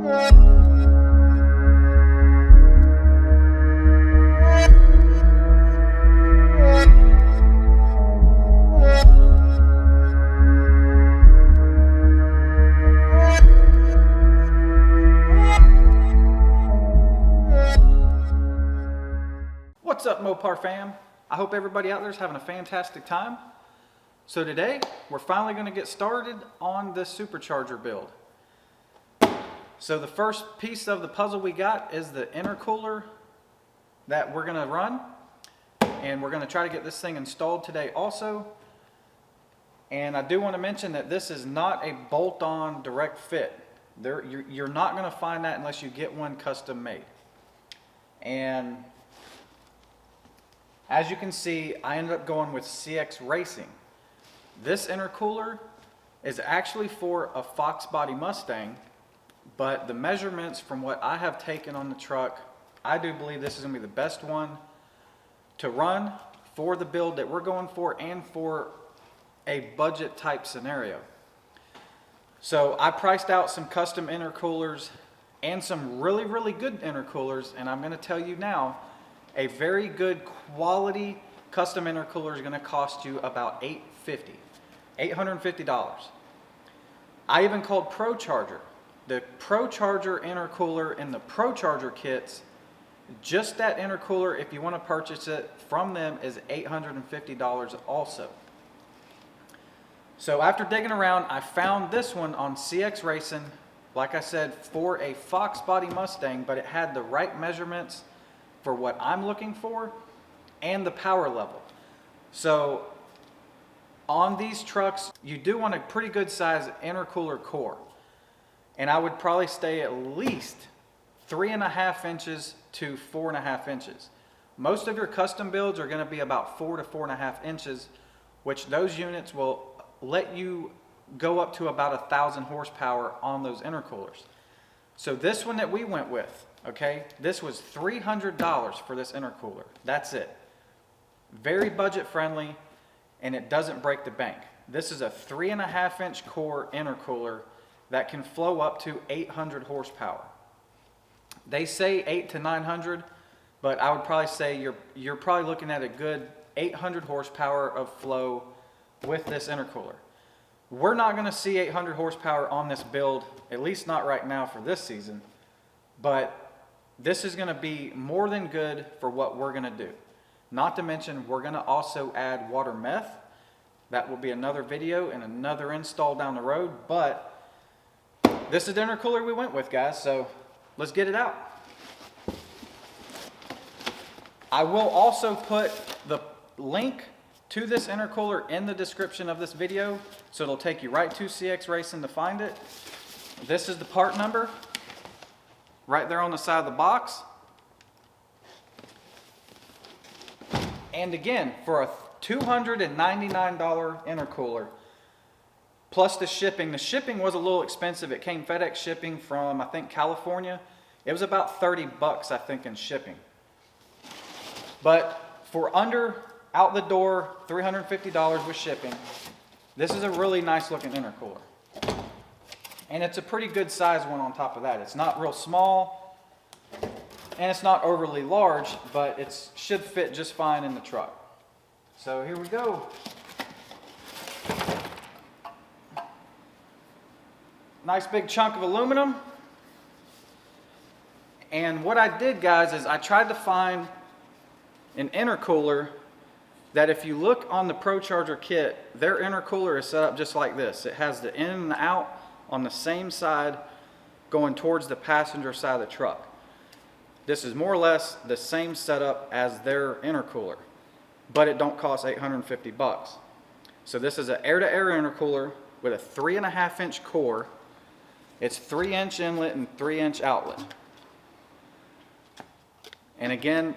What's up, Mopar fam? I hope everybody out there is having a fantastic time. So today, we're finally going to get started on this Supercharger build. So the first piece of the puzzle we got is the intercooler that we're going to run. And we're going to try to get this thing installed today also. And I do want to mention that this is not a bolt-on direct fit. You're not going to find that unless you get one custom made. And as you can see, I ended up going with CX Racing. This intercooler is actually for a Fox body Mustang, but the measurements from what I have taken on the truck, I do believe this is going to be the best one to run for the build that we're going for and for a budget type scenario. So I priced out some custom intercoolers and some really, really good intercoolers, and I'm going to tell you now, a very good quality custom intercooler is going to cost you about $850. I even called Procharger. The Procharger intercooler in the Procharger kits, just that intercooler, if you want to purchase it from them, is $850 also. So after digging around, I found this one on CX Racing, like I said, for a Fox body Mustang, but it had the right measurements for what I'm looking for and the power level. So on these trucks, you do want a pretty good size intercooler core. And I would probably stay at least 3.5 inches to 4.5 inches. Most of your custom builds are going to be about 4 to 4.5 inches, which those units will let you go up to about 1,000 horsepower on those intercoolers. So this one that we went with, okay, this was $300 for this intercooler. That's it. Very budget friendly, and it doesn't break the bank. This is a 3.5 inch core intercooler that can flow up to 800 horsepower. They say 8 to 900, but I would probably say you're probably looking at a good 800 horsepower of flow with this intercooler. We're not going to see 800 horsepower on this build, at least not right now for this season, but this is going to be more than good for what we're going to do. Not to mention, we're going to also add water meth. That will be another video and another install down the road, but this is the intercooler we went with, guys, so let's get it out. I will also put the link to this intercooler in the description of this video, so it'll take you right to CX Racing to find it. This is the part number right there on the side of the box. And again, for a $299 intercooler plus the shipping was a little expensive. It came FedEx shipping from, I think, California. It was about 30 bucks, I think, in shipping. But for under out the door, $350 with shipping, this is a really nice looking intercooler. And it's a pretty good size one on top of that. It's not real small, and it's not overly large, but it should fit just fine in the truck. So here we go. Nice big chunk of aluminum. And what I did, guys, is I tried to find an intercooler that, if you look on the Procharger kit, their intercooler is set up just like this. It has the in and the out on the same side going towards the passenger side of the truck. This is more or less the same setup as their intercooler, but it don't cost 850 bucks. So this is an air-to-air intercooler with a 3.5 inch core. It's 3 inch inlet and 3 inch outlet. And again,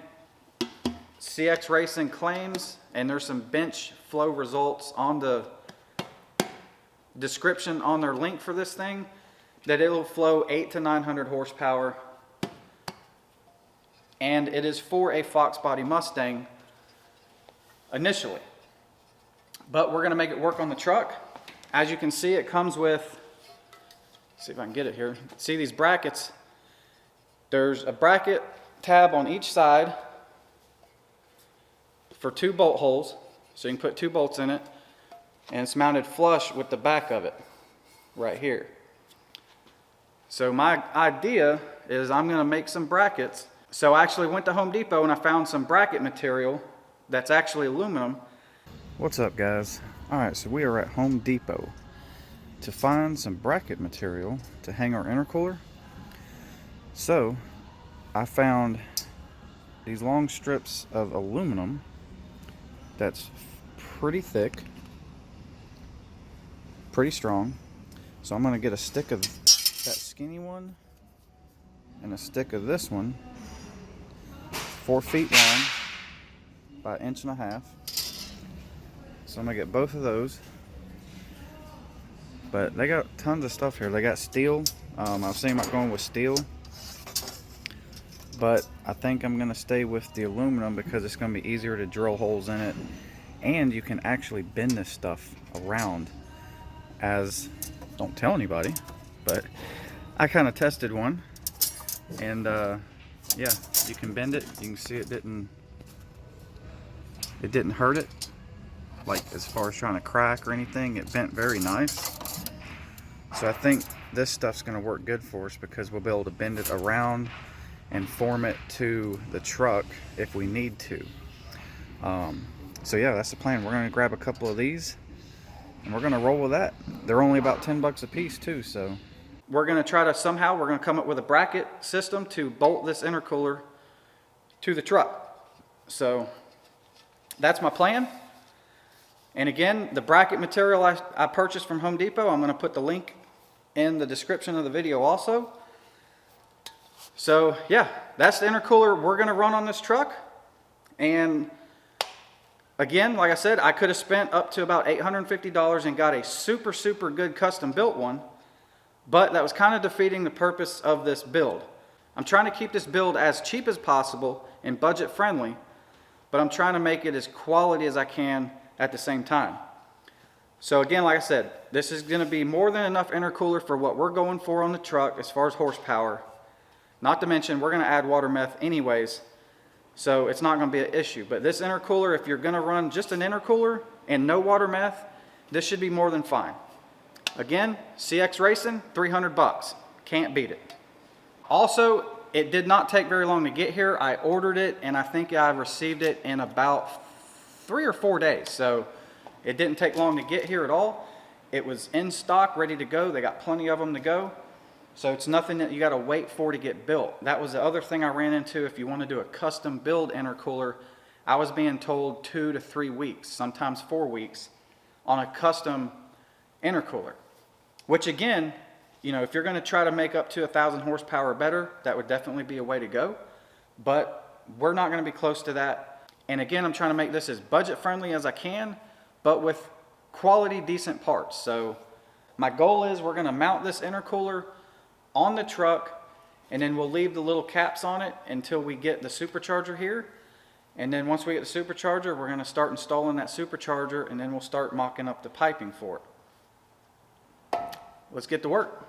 CX Racing claims, and there's some bench flow results on the description on their link for this thing, that it'll flow 800 to 900 horsepower, and it is for a Fox body Mustang initially, but we're going to make it work on the truck. As you can see, it comes with see if I can get it here. See these brackets? There's a bracket tab on each side for 2 bolt holes, so you can put 2 bolts in it, and it's mounted flush with the back of it right here. So my idea is I'm going to make some brackets. So I actually went to Home Depot and I found some bracket material that's actually aluminum. What's up, guys? Alright, so we are at Home Depot to find some bracket material to hang our intercooler. So I found these long strips of aluminum that's pretty thick, pretty strong. So I'm going to get a stick of that skinny one and a stick of this one, 4 feet long by 1.5 inches. So I'm going to get both of those. But they got tons of stuff here. They got steel. I was thinking about going with steel, but I think I'm going to stay with the aluminum because it's going to be easier to drill holes in it, and you can actually bend this stuff around. As, don't tell anybody, but I kind of tested one, and yeah, you can bend it. You can see it didn't hurt it, like as far as trying to crack or anything. It bent very nice. So I think this stuff's going to work good for us because we'll be able to bend it around and form it to the truck if we need to. So yeah, that's the plan. We're going to grab a couple of these and we're going to roll with that. They're only about 10 bucks a piece too, so we're going to try to we're going to come up with a bracket system to bolt this intercooler to the truck. So that's my plan. And again, the bracket material I purchased from Home Depot, I'm going to put the link in the description of the video also. So yeah, that's the intercooler we're going to run on this truck. And again, like I said, I could have spent up to about $850 and got a super good custom built one, but that was kind of defeating the purpose of this build. I'm trying to keep this build as cheap as possible and budget friendly, but I'm trying to make it as quality as I can at the same time. So again, like I said, this is going to be more than enough intercooler for what we're going for on the truck as far as horsepower. Not to mention, we're going to add water meth anyways, so it's not going to be an issue. But this intercooler, if you're going to run just an intercooler and no water meth, this should be more than fine. Again, CX Racing, 300 bucks. Can't beat it. Also, it did not take very long to get here. I ordered it, and I think I received it in about 3 or 4 days. So it didn't take long to get here at all. It was in stock, ready to go. They got plenty of them to go. So it's nothing that you got to wait for to get built. That was the other thing I ran into. If you want to do a custom build intercooler, I was being told 2 to 3 weeks, sometimes 4 weeks, on a custom intercooler. Which again, you know, if you're going to try to make up to 1,000 horsepower or better, that would definitely be a way to go. But we're not going to be close to that. And again, I'm trying to make this as budget friendly as I can, but with quality, decent parts. So my goal is we're going to mount this intercooler on the truck, and then we'll leave the little caps on it until we get the supercharger here. And then once we get the supercharger, we're going to start installing that supercharger, and then we'll start mocking up the piping for it. Let's get to work.